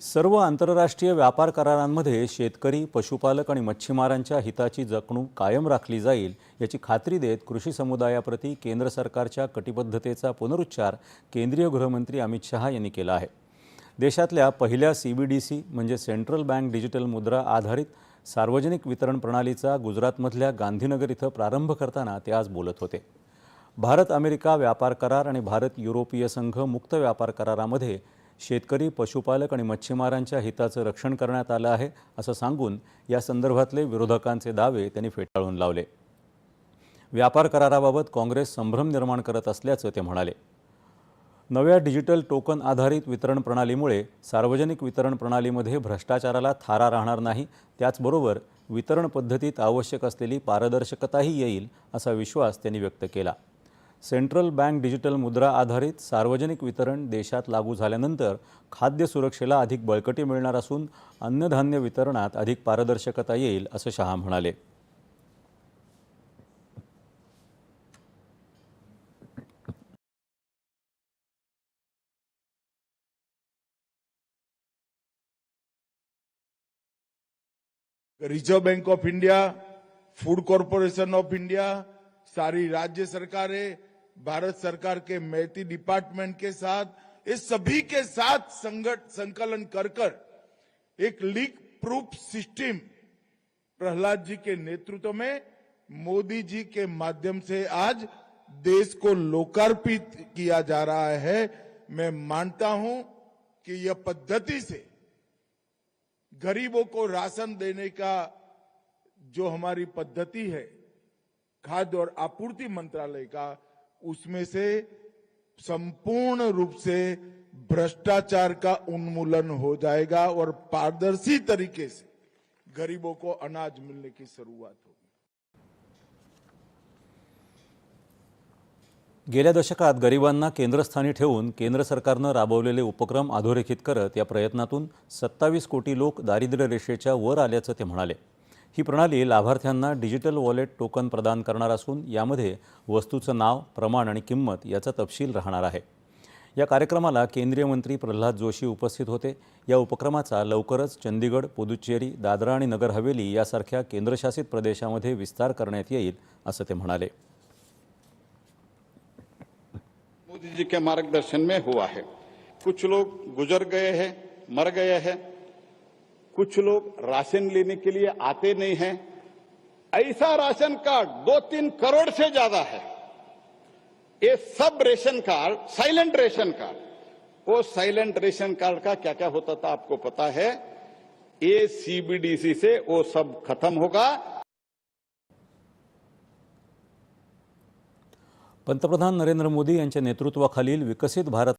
सर्व आंतरराष्ट्रीय व्यापार करारांमध्ये शेतकरी, पशुपालक आणि मच्छीमारांच्या हिताची जपणूक कायम राखली जाईल याची खात्री देत कृषी समुदायाप्रती केंद्र सरकारच्या कटिबद्धतेचा पुनरुच्चार केंद्रीय गृहमंत्री अमित शहा यांनी केला आहे। देशातल्या पहिल्या CBDC म्हणजे सेंट्रल बँक डिजिटल मुद्रा आधारित सार्वजनिक वितरण प्रणालीचा गुजरातमधल्या गांधीनगर इथं प्रारंभ करताना ते आज बोलत होते। भारत अमेरिका व्यापार करार आणि भारत युरोपीय संघ मुक्त व्यापार करारामध्ये शेतकरी, पशुपालक आणि मच्छीमारांच्या हिताचं रक्षण करण्यात आलं आहे असं सांगून या संदर्भातले विरोधकांचे दावे त्यांनी फेटाळून लावले। व्यापार कराराबाबत काँग्रेस संभ्रम निर्माण करत असल्याचं ते म्हणाले। नव्या डिजिटल टोकन आधारित वितरण प्रणालीमुळे सार्वजनिक वितरण प्रणालीमध्ये भ्रष्टाचाराला थारा राहणार नाही, त्याचबरोबर वितरण पद्धतीत आवश्यक असलेली पारदर्शकताही येईल असा विश्वास त्यांनी व्यक्त केला। सेंट्रल बँक डिजिटल मुद्रा आधारित सार्वजनिक वितरण देशात लागू झाल्यानंतर खाद्य सुरक्षेला अधिक बळकटी मिळणार असून अन्नधान्य वितरणात अधिक पारदर्शकता येईल असं शहा म्हणाले। Reserve bank of India, food corporation of India, सारी राज्य सरकारें, भारत सरकार के मेटी डिपार्टमेंट के साथ, इस सभी के साथ संकलन कर एक leak proof system Prahlad ji के नेतृत्व में मोदी जी के माध्यम से आज देश को लोकार्पित किया जा रहा है। मैं मानता हूं कि यह पद्धति से गरीबों को राशन देने का जो हमारी पद्धति है खाद्य और आपूर्ति मंत्रालय का, उसमें से संपूर्ण रूप से भ्रष्टाचार का उन्मूलन हो जाएगा और पारदर्शी तरीके से गरीबों को अनाज मिलने की शुरुआत होगी। गेल्या दशकात गरिबांना केंद्रस्थानी ठेवून केंद्र सरकारनं राबवलेले उपक्रम अधोरेखित करत या प्रयत्नातून 27 कोटी लोक दारिद्र्य रेषेच्या वर आल्याचं ते म्हणाले। ही प्रणाली लाभार्थ्यांना डिजिटल वॉलेट टोकन प्रदान करणार असून यामध्ये वस्तूचं नाव, प्रमाण आणि किंमत याचा तपशील राहणार आहे। या कार्यक्रमाला केंद्रीय मंत्री प्रल्हाद जोशी उपस्थित होते। या उपक्रमाचा लवकरच चंदीगड, पुदुच्चेरी, दादरा आणि नगर हवेली यासारख्या केंद्रशासित प्रदेशामध्ये विस्तार करण्यात येईल असं ते म्हणाले। मोदी जी के मार्गदर्शन में हुआ है। कुछ लोग गुजर गए हैं, मर गए हैं, कुछ लोग राशन लेने के लिए आते नहीं हैं। ऐसा राशन कार्ड 2-3 करोड़ से ज्यादा है। ये सब ration card silent ration card, वो साइलेंट रेशन कार्ड का क्या क्या होता था आपको पता है। ये CBDC से वो सब खत्म होगा। पंतप्रधान नरेंद्र मोदी यांच्या नेतृत्वाखालील विकसित भारत